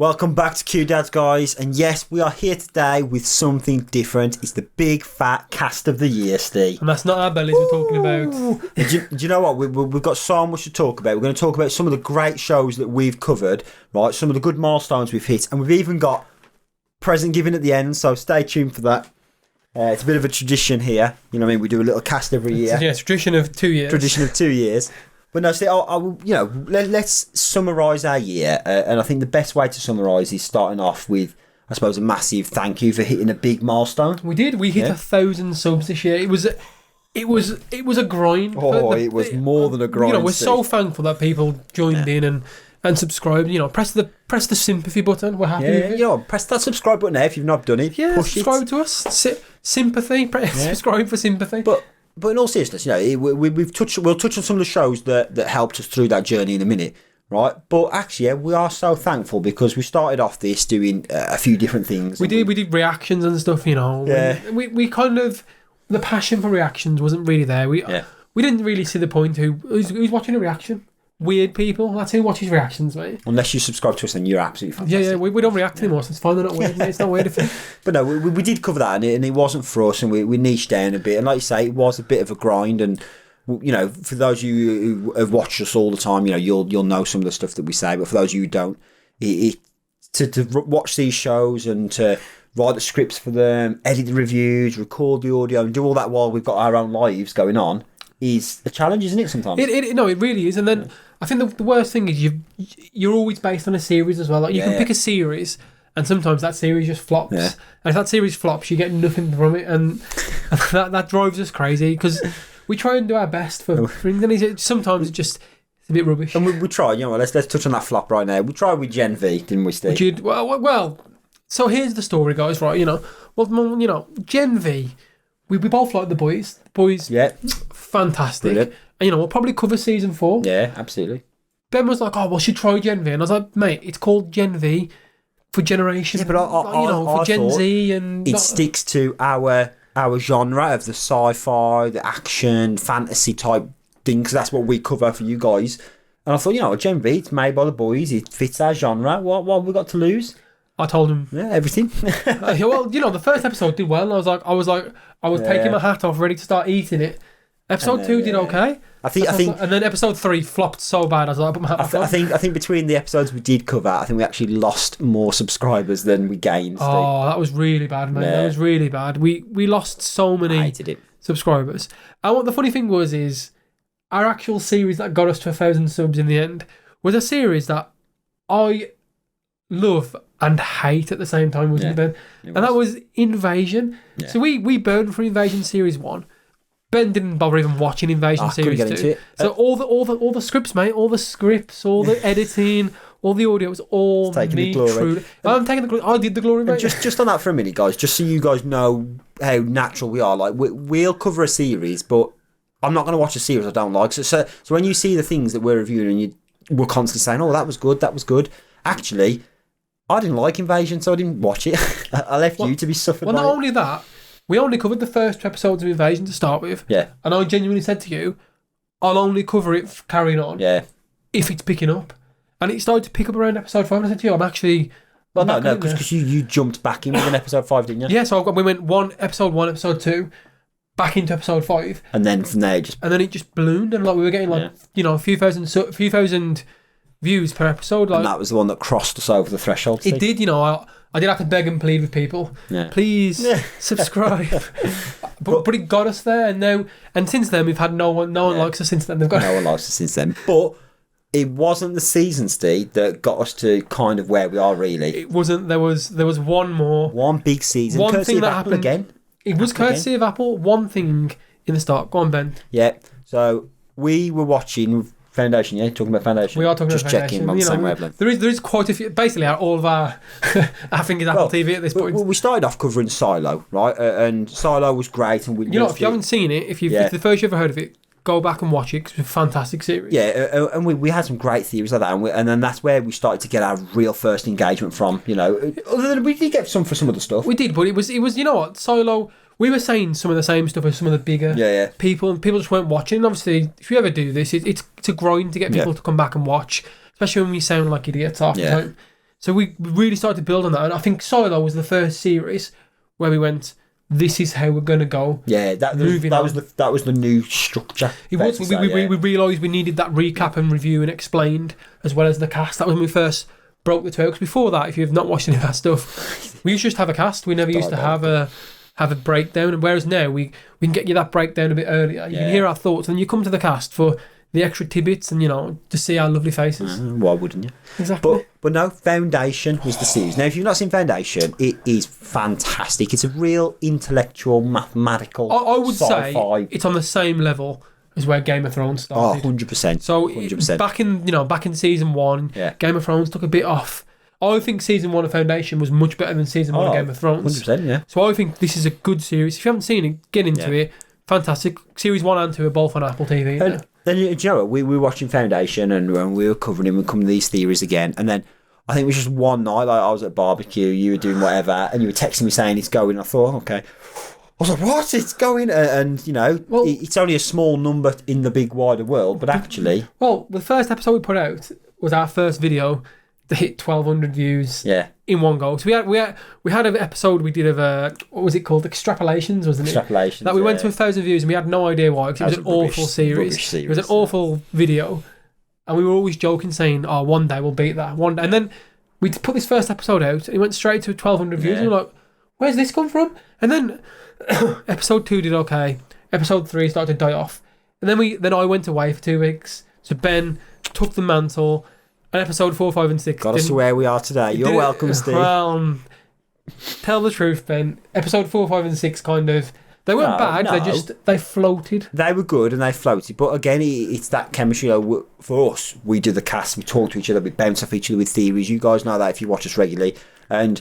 Welcome back to Q Dads, guys. And yes, we are here today with something different. It's the big fat cast of the year, Steve. And that's not our bellies we're talking about. Do you know what? We've got so much to talk about. We're going to talk about some of the great shows that we've covered, right? Some of the good milestones we've hit. And we've even got present giving at the end, so stay tuned for that. It's a bit of a tradition here. You know what I mean? We do a little cast every year. Yeah, tradition of 2 years. Tradition of 2 years. But no, Steve, let's summarise our year. And I think the best way to summarise is starting off with, I suppose, a massive thank you for hitting a big milestone. We did. We hit 1,000 subs this year. It was a grind. It was more than a grind. We're so thankful that people joined in and subscribed. Press the sympathy button. We're happy with it. Press that subscribe button there if you've not done it. Yeah, push subscribe it. to us. Sympathy. Subscribe for sympathy. But in all seriousness, we'll touch on some of the shows that helped us through that journey in a minute, right? But actually, we are so thankful because we started off this doing a few different things. We did reactions and stuff, Yeah. We kind of, the passion for reactions wasn't really there. We didn't really see the point who's watching a reaction. Weird people. That's who watches reactions, mate. Unless you subscribe to us, then you're absolutely fantastic. Yeah. We don't react anymore, so it's fine. They're not weird, mate. It's not weird if it... But no, we did cover that, and it wasn't for us, and we niched down a bit. And like you say, it was a bit of a grind. And for those of you who have watched us all the time, you'll know some of the stuff that we say. But for those of you who don't, to watch these shows and to write the scripts for them, edit the reviews, record the audio, and do all that while we've got our own lives going on is a challenge, isn't it? Sometimes it really is. And then I think the worst thing is you're always based on a series as well. Like you can pick a series, and sometimes that series just flops. Yeah. And if that series flops, you get nothing from it, and that drives us crazy because we try and do our best for things, and sometimes it's a bit rubbish. And we tried. Let's touch on that flop right now. We tried with Gen V, didn't we, Steve? Well. So here's the story, guys. Right? Gen V. We both like the boys. The boys, fantastic. Brilliant. And we'll probably cover season 4. Yeah, absolutely. Ben was like, "Oh, well, should try Gen V," and I was like, "Mate, it's called Gen V for generation, Yeah, but for Gen Z, and it sticks to our genre of the sci-fi, the action, fantasy type thing, because that's what we cover for you guys. And I thought, Gen V, it's made by the boys. It fits our genre. What have we got to lose? I told him, everything. The first episode did well, and I was taking my hat off, ready to start eating it. Episode 2 did okay. I think, and then episode 3 flopped so bad. I was like, I put my hat off. I think between the episodes we did cover, I think we actually lost more subscribers than we gained. Oh, that was really bad, man. Yeah. That was really bad. We lost so many subscribers. And what the funny thing is our actual series that got us to 1,000 subs in the end was a series that I love and hate at the same time, wasn't it, Ben? And that was Invasion. Yeah. So we burned for Invasion Series 1. Ben didn't bother even watching Invasion Series 2. So all the scripts, mate, all the scripts, all the editing, all the audio, it was all me. I'm taking the glory. I did the glory, mate. Just on that for a minute, guys, just so you guys know how natural we are. Like we'll cover a series, but I'm not going to watch a series I don't like. So when you see the things that we're reviewing and we're constantly saying, "Oh, that was good," actually, I didn't like Invasion, so I didn't watch it. I left you to be suffered by it. Well, not only that, we only covered the first 2 episodes of Invasion to start with. Yeah. And I genuinely said to you, I'll only cover it carrying on if it's picking up. And it started to pick up around episode 5, and I said to you, I'm actually... Well, no, because you jumped back in with an episode 5, didn't you? Yeah, so we went episode 1, episode 2, back into episode 5. And then from there, and then it just ballooned, and we were getting a few thousand views per episode. And that was the one that crossed us over the threshold. It did, I did have to beg and plead with people. Yeah. Please subscribe. but it got us there, and since then we've had no one likes us since then. No one likes us since then. But it wasn't the season, Steve, that got us to kind of where we are really. It wasn't. There was one big season. One courtesy thing of that Apple happened again. It was courtesy of Apple. One thing in the start. Go on, Ben. Yeah. So we were watching Foundation, talking about Foundation. We are talking just about Foundation. Checking on the same wavelength. There is quite a few. Basically, all of our thing is Apple TV at this point. We started off covering Silo, right? And Silo was great, and if you haven't seen it, if the first you ever heard of it, go back and watch it because it's a fantastic series. Yeah, and we had some great theories like that, and then that's where we started to get our real first engagement from. Other than we did get some for some of the stuff. We did, but it was Silo. We were saying some of the same stuff as some of the bigger people, and people just weren't watching. And obviously, if you ever do this, it's a grind to get people to come back and watch, especially when we sound like idiots half the time. So we really started to build on that. And I think Silo was the first series where we went, this is how we're going to go. Yeah, that was the new structure. It was. We realised we needed that recap and review and explained, as well as the cast. That was when we first broke the two. Because before that, if you've not watched any of that stuff, we used to just have a cast. We never used to have a breakdown. And whereas now we can get you that breakdown a bit earlier. You can hear our thoughts, and you come to the cast for the extra tidbits and, to see our lovely faces. Why wouldn't you? Exactly. But no, Foundation was the series. Now, if you've not seen Foundation, it is fantastic. It's a real intellectual, mathematical I would sci-fi. say it's on the same level as where Game of Thrones started. 100%. So 100%. Back in season 1, Game of Thrones took a bit off. I think season 1 of Foundation was much better than season 1 of Game of Thrones. 100%, yeah. So I think this is a good series. If you haven't seen it, get into it. Fantastic. Series 1 and 2 are both on Apple TV. And then, you know what, we were watching Foundation and we were covering him and coming to these theories again. And then I think it was just one night, like I was at a barbecue, you were doing whatever, and you were texting me saying it's going. I thought, okay. I was like, what? It's going? And it's only a small number in the big wider world, but actually... Well, the first episode we put out was our first video to hit 1,200 views in one go. So we had an episode we did of what was it called? Extrapolations, wasn't it? Extrapolations. That we went to 1,000 views and we had no idea why, because it was an awful series. It was an awful video, and we were always joking, saying, "Oh, one day we'll beat that." One day, and then we put this first episode out, and it went straight to 1,200 views. And we're like, "Where's this come from?" And then episode 2 did okay. Episode 3 started to die off, and then I went away for 2 weeks. So Ben took the mantle. And episode 4, 5 and 6 got us to where we are today. You're welcome, Steve. Well, tell the truth, Ben. Episode 4, 5 and 6 kind of... They weren't bad. No. They floated. They were good and they floated. But again, it's that chemistry. For us, we do the cast. We talk to each other. We bounce off each other with theories. You guys know that if you watch us regularly. And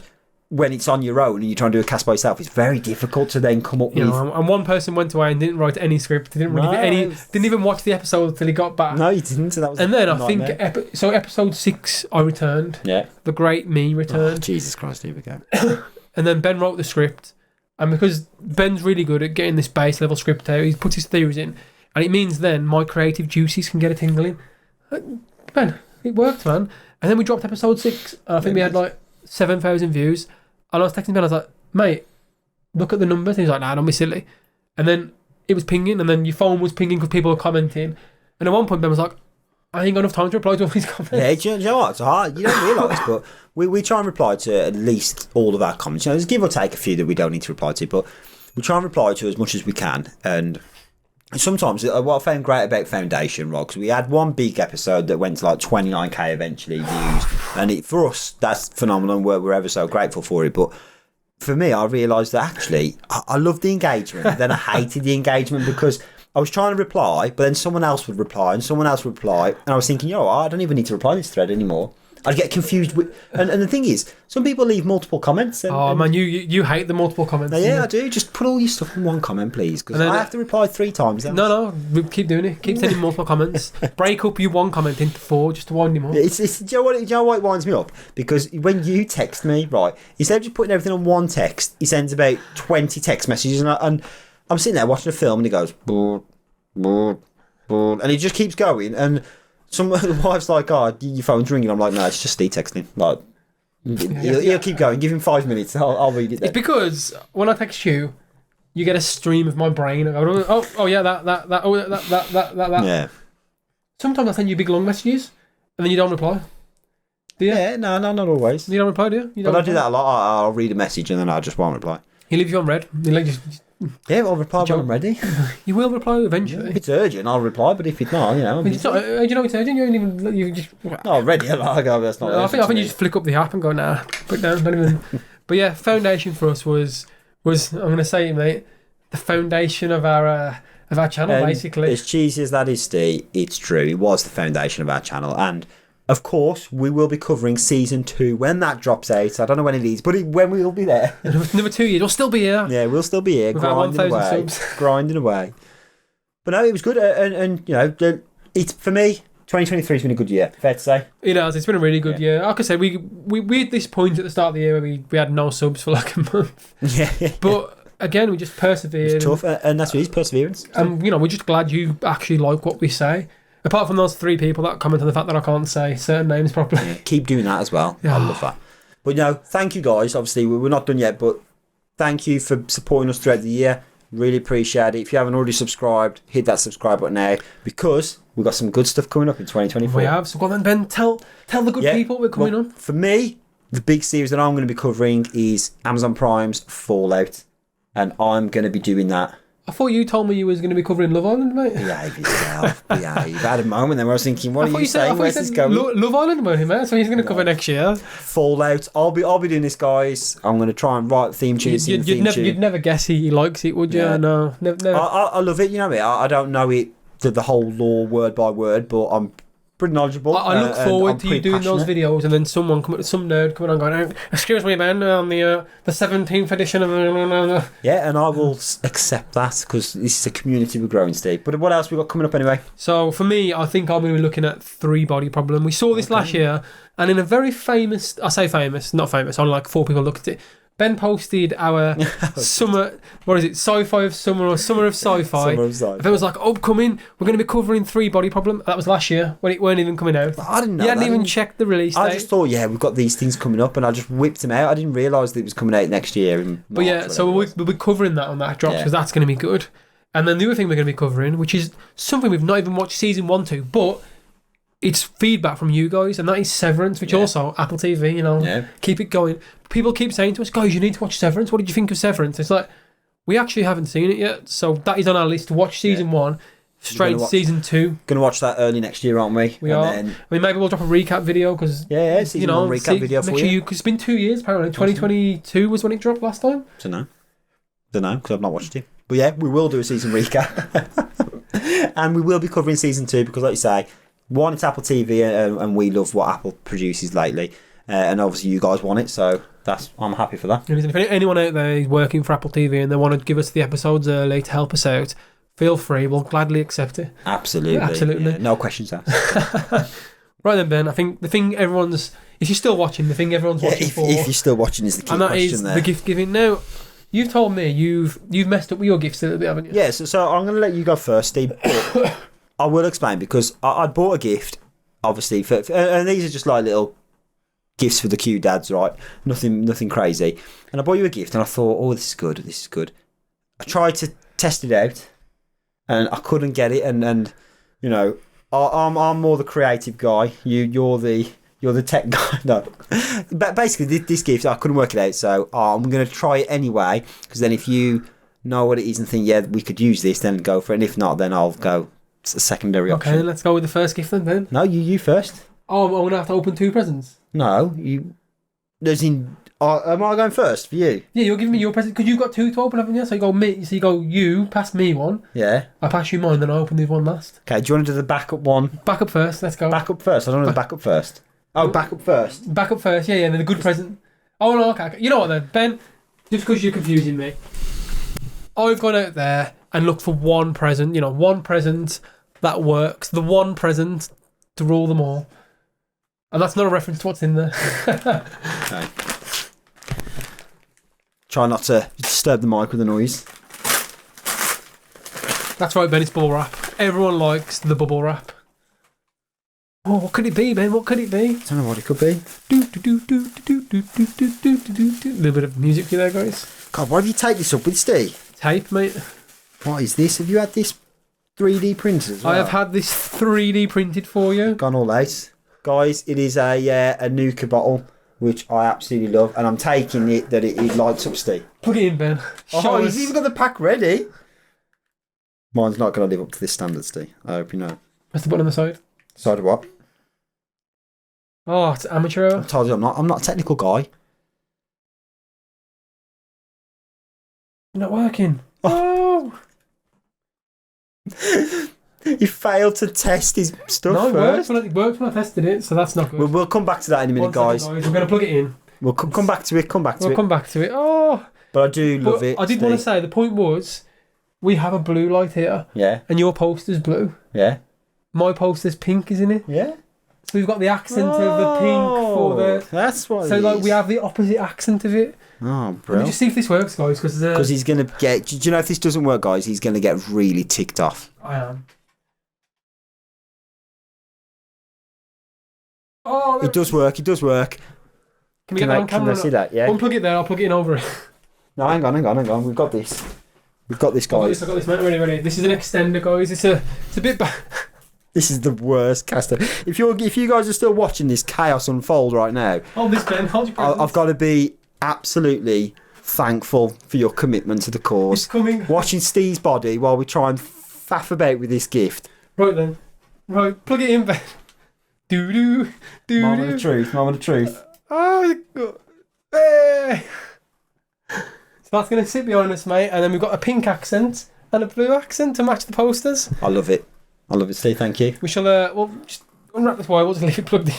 when it's on your own and you're trying to do a cast by yourself, it's very difficult to then come up with... And one person went away and didn't write any script. Didn't even watch the episode until he got back. No, he didn't. So that was and then I think... episode 6, I returned. Yeah. The great me returned. Oh, Jesus Christ, here we go. And then Ben wrote the script. And because Ben's really good at getting this base level script out, he puts his theories in. And it means then my creative juices can get a tingling. Ben, it worked, man. And then we dropped episode 6. And I think we had 7,000 views. And I was texting Ben, I was like, mate, look at the numbers. And he's like, nah, don't be silly. And then it was pinging, and then your phone was pinging because people were commenting. And at one point, Ben was like, I ain't got enough time to reply to all these comments. Yeah, do you know what? It's hard. You don't realise, but we try and reply to at least all of our comments. There's give or take a few that we don't need to reply to, but we try and reply to as much as we can. And sometimes, what I found great about Foundation, Rod, because we had one big episode that went to 29k eventually views. And for us, that's phenomenal. We're ever so grateful for it. But for me, I realised that actually, I loved the engagement. Then I hated the engagement because I was trying to reply, but then someone else would reply and someone else would reply. And I was thinking, I don't even need to reply to this thread anymore. I'd get confused with... And the thing is, some people leave multiple comments. Man, you hate the multiple comments. Yeah, I do. Just put all your stuff in one comment, please, because I have to reply 3 times. No, keep doing it. Keep sending multiple comments. Break up your one comment into 4 just to wind him up. Do you know why it winds me up? Because when you text me, right, instead of just putting everything on one text, he sends about 20 text messages, and I'm sitting there watching a film, and he goes, bored, and he just keeps going, and... the wife's like, your phone's ringing. I'm like, no, it's just Steve texting. He'll keep going. Give him 5 minutes. I'll read it then. It's because when I text you, you get a stream of my brain. I go, that. Yeah. Sometimes I send you big long messages, and then you don't reply. Do you? Yeah, no, not always. You don't reply, do you? But I do that a lot. I'll read a message and then I just won't reply. He leaves you on red. Yeah, I'll reply when I'm ready. You will reply eventually. If it's urgent, I'll reply. But if it's not, it's not. Do you know it's urgent? You just. No, ready. I go. That's not. I think you just flick up the app and go, nah, put it down. Don't even. But yeah, Foundation for us was I'm going to say it, mate, the foundation of our channel, and basically. As cheesy as that is, Steve, it's true. It was the foundation of our channel, and. Of course, we will be covering season 2 when that drops out. I don't know when it is, but when we will be there. Another 2 years, we'll still be here. Yeah, we'll still be here, grinding away. But no, it was good, and it's for me. 2023 has been a good year. Fair to say. It has. It's been a really good year. Like I said, we at this point at the start of the year where we had no subs for like a month. Yeah. But again, we just persevered. It's tough, and that's what it is, perseverance. And we're just glad you actually like what we say. Apart from those 3 people that comment on the fact that I can't say certain names properly. Yeah, keep doing that as well. I love that. But thank you guys. Obviously, we're not done yet, but thank you for supporting us throughout the year. Really appreciate it. If you haven't already subscribed, hit that subscribe button now, because we've got some good stuff coming up in 2024. We have. So go on then, Ben. Tell the good people we're coming on. For me, the big series that I'm going to be covering is Amazon Prime's Fallout. And I'm going to be doing that. I thought you told me you was going to be covering Love Island, mate. Behave yourself. Behave. I had a moment then where I was thinking, what are you saying? Where's this going? Love Island, mate. So he's going to cover next year. Fallout. I'll be doing this, guys. I'm going to try and write the theme tune. You'd never guess he likes it, would you? Yeah. No, never. I love it. You know me. I don't know it the whole lore word by word, but I'm pretty knowledgeable. I look forward to you doing those videos, and then some nerd coming on going, excuse me, Ben, on the 17th edition of... Yeah, and I will accept that, because this is a community we're growing, Steve. But what else we got coming up anyway? So for me, I think I'm going to be looking at 3 body problem. We saw this last year, and in a very famous, I say famous, not famous, only like 4 people looked at it. Ben posted our summer, what is it, sci-fi of summer or summer of sci-fi. Summer of sci-fi. If it was like upcoming, we're going to be covering 3 body problem. That was last year when it weren't even coming out. I didn't know. You hadn't even checked the release date. I just thought, we've got these things coming up, and I just whipped them out. I didn't realise that it was coming out next year. But yeah, so we'll be covering that on that drops, because that's going to be good. And then the other thing we're going to be covering, which is something we've not even watched season 1 to, but it's feedback from you guys, and that is Severance, which also Apple TV, keep it going. People keep saying to us, guys, you need to watch Severance. What did you think of Severance? It's like, we actually haven't seen it yet, so that is on our list to watch season 1, straight to season 2. Going to watch that early next year, aren't we? We are. I mean, maybe we'll drop a recap video, because season 1 recap video for you. Because it's been 2 years apparently. 2022 was when it dropped last time. Don't know, because I've not watched it. But yeah, we will do a season recap, and we will be covering season 2, because like you say, 1, it's Apple TV, and we love what Apple produces lately, and obviously you guys want it, so I'm happy for that. And if anyone out there is working for Apple TV and they want to give us the episodes early to help us out, feel free. We'll gladly accept it. Absolutely. Yeah, no questions asked. Right then, Ben, I think the thing everyone's... If you're still watching, the thing everyone's watching for... If you're still watching is the key question there. And that is the gift giving. Now, you've told me you've messed up with your gifts a little bit, haven't you? Yeah, so I'm going to let you go first, Steve. I will explain, because I bought a gift, obviously, and these are just like little gifts for the Q dads, right? Nothing crazy. And I bought you a gift, and I thought, oh, this is good. I tried to test it out, and I couldn't get it. And I'm more the creative guy. You're the tech guy. No, but basically, this gift I couldn't work it out, so I'm going to try it anyway. Because then, if you know what it is and think, we could use this, then go for it. And if not, then I'll go. It's a secondary option. Okay, let's go with the first gift then, Ben. No, you first. Oh, I'm going to have to open 2 presents? No, you... am I going first for you? Yeah, you're giving me your present, because you've got 2 to open, haven't you? So you pass me one. Yeah. I pass you mine, then I open the one last. Okay, do you want to do the backup one? Backup first, let's go. Backup first? I don't know the backup first. Oh, backup first. Backup first, yeah, then the good present. Oh, no, okay. You know what then, Ben? Just because you're confusing me. I've gone out there and looked for one present, one present that works. The one present to rule them all. And that's not a reference to what's in there. Okay. Try not to disturb the mic with the noise. That's right, Ben, it's bubble wrap. Everyone likes the bubble wrap. Oh, what could it be, Ben? What could it be? I don't know what it could be. A little bit of music for you there, guys. God, why have you taped this up with, Steve? Tape, mate. What is this? Have you had this 3D printed as well? I have had this 3D printed for you. Gone all out. Guys, it is a Nuka bottle, which I absolutely love, and I'm taking it that it lights up, Steve. Plug it in, Ben. He's even got the pack ready. Mine's not going to live up to this standard, Steve. I hope you know. Press the button on the side. Side of what? Oh, it's amateur. I told you I'm not a technical guy. Not working. Oh. He failed to test his stuff first. It worked when I tested it, so that's not good. We'll come back to that in a minute, guys. We're going to plug it in. We'll come back to it. We'll come back to it. Oh. But I do love it. I did want to say, the point was, we have a blue light here. Yeah. And your poster's blue. Yeah. My poster's pink, isn't it? Yeah. So we've got the accent of the pink for the... That's what So we have the opposite accent of it. Oh, bro. Let me just see if this works, guys. Because he's going to get... Do you know if this doesn't work, guys, he's going to get really ticked off. I am. Oh, it does work. It does work. Can we get that on camera? Can I see that? Yeah. Unplug it there. I'll plug it in over it. No, hang on. We've got this. We've got this, guys. I've got this, mate. Ready. This is an extender, guys. It's a bit bad. This is the worst caster. If you guys are still watching this chaos unfold right now, hold this, Ben. Hold your presents. I've got to be absolutely thankful for your commitment to the cause. It's coming. Watching Steve's body while we try and faff about with this gift. Right then. Right, plug it in, Ben. Doo. Moment of truth. Oh, God. Hey. So that's going to sit behind us, mate. And then we've got a pink accent and a blue accent to match the posters. I love it, Steve. Thank you. We shall, just unwrap this wire. We'll just leave it plugged in.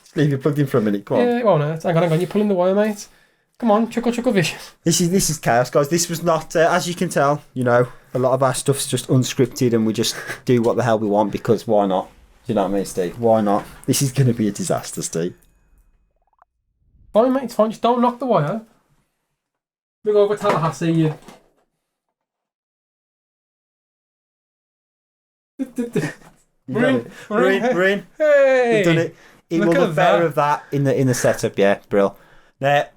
Just leave it plugged in for a minute. Come on. Yeah, well, no. Hang on. You're pulling the wire, mate. Come on, chuckle vision. This is chaos, guys. This was not, as you can tell, a lot of our stuff's just unscripted and we just do what the hell we want because why not? Do you know what I mean, Steve? Why not? This is going to be a disaster, Steve. Fine, mate. It's fine. Just don't knock the wire. We go over Tallahassee. You. We're in. Hey! We've done it. It will look better of that in the setup, yeah, Brill. Now,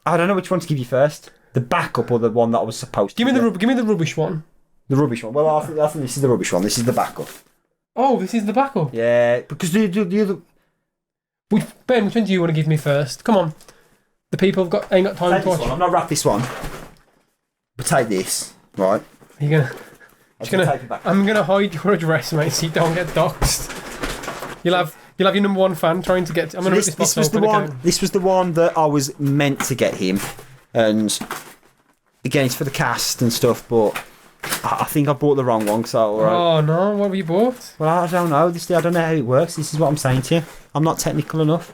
I don't know which one to give you first. The backup or the one that I was supposed to give me the rubbish one. The rubbish one. Well, I think this is the rubbish one. This is the backup. Oh, this is the backup? Yeah, because the other... Ben, which one do you want to give me first? Come on. The people ain't got time to watch. I'm not wrap this one. But take this, right? Are you gonna... I'm gonna hide your address, mate, so you don't get doxxed. You'll have your number one fan trying to get. I'm gonna rip this box open again. This was the one that I was meant to get him, and again, it's for the cast and stuff. But I think I bought the wrong one. So oh no, what have you bought? Well, I don't know. I don't know how it works. This is what I'm saying to you. I'm not technical enough.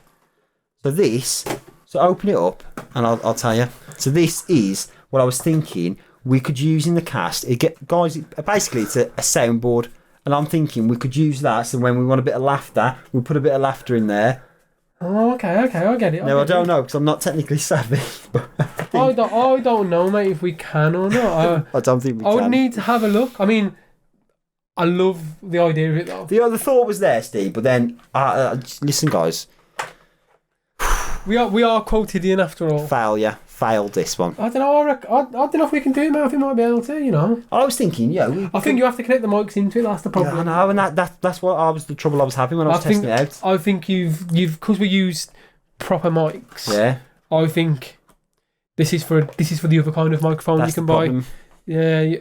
So open it up, and I'll tell you. So this is what I was thinking we could use in the cast. Basically, it's a soundboard. And I'm thinking we could use that, so when we want a bit of laughter, we put a bit of laughter in there. Oh, okay, I get it. I don't know, because I'm not technically savvy. But I don't know, mate, if we can or not. I don't think we can. I would need to have a look. I mean, I love the idea of it, though. The thought was there, Steve, but then, listen, guys. We are quotidian after all. Failed this one. I don't know. I don't know if we can do it, mate. I think we might be able to. I was thinking, I think you have to connect the mics into it. That's the problem. Yeah, I know, and that's what the trouble I was having when I was testing it out. I think you've because we used proper mics. Yeah. I think this is for the other kind of microphone you can buy. Problem. Yeah.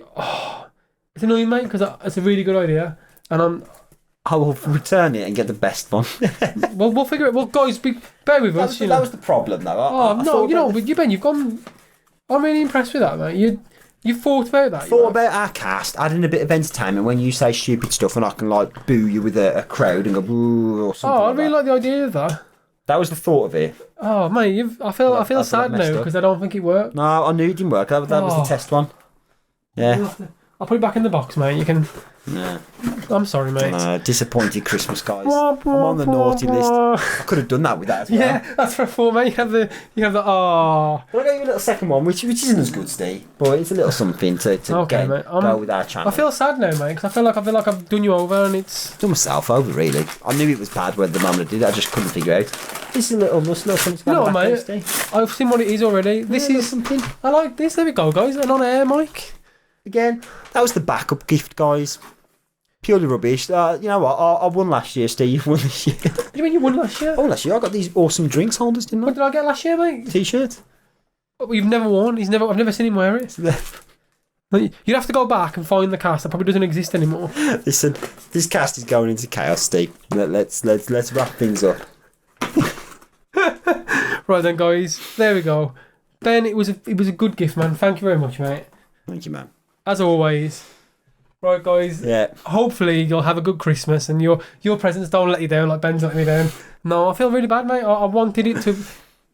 It's annoying, mate, because it's a really good idea, and I will return it and get the best one. Well, we'll figure it. Well, guys, bear with us. That was the problem, though. Ben, you've gone. I'm really impressed with that, mate. You thought about that. Thought about our cast, adding a bit of entertainment when you say stupid stuff, and I can boo you with a crowd and go boo or something. Oh, I really like the idea of that. That was the thought of it. Oh, mate, I feel sad now because I don't think it worked. No, I knew it didn't work. That was the test one. Yeah. I'll put it back in the box, mate. You can. Yeah. I'm sorry, mate. Disappointed Christmas, guys. I'm on the naughty list. I could have done that with that as well. Yeah, that's for a 4, mate. You have the But I got you a little second one, which isn't as good, Steve, but it's a little something to okay, mate. Go with our channel. I feel sad now, mate, because I feel like I've done you over, and it's done myself over, really. I knew it was bad when the moment I did it. I just couldn't figure out. This is a little something. You know what, mate? I've seen what it is already. This is something. I like this. There we go, guys. An on-air mic. Again, that was the backup gift, guys. Purely rubbish. You know what? I won last year, Steve. You won this year. What do you mean you won last year? Oh, last year I got these awesome drinks holders, didn't I? What did I get last year, mate? T-shirt. Oh, you've never worn. I've never seen him wear it. You'd have to go back and find the cast. That probably doesn't exist anymore. Listen, this cast is going into chaos, Steve. Let's wrap things up. Right then, guys. There we go. Ben, it was a good gift, man. Thank you very much, mate. Thank you, man. As always. Right, guys. Yeah. Hopefully you'll have a good Christmas and your presents don't let you down like Ben's letting me down. No, I feel really bad, mate. I wanted it to.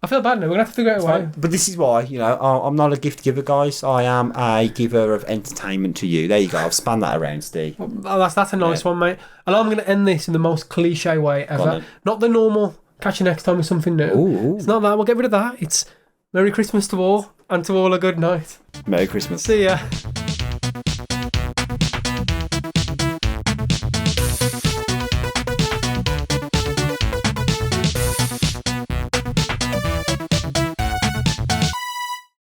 I feel bad now. We're gonna have to figure out a way. But this is why, I'm not a gift giver, guys. I am a giver of entertainment to you. There you go. I've spanned that around, Steve. Well, that's a nice one, mate. And I'm gonna end this in the most cliche way ever. Not the normal. Catch you next time with something new. Ooh. It's not that. We'll get rid of that. It's Merry Christmas to all, and to all a good night. Merry Christmas. See ya.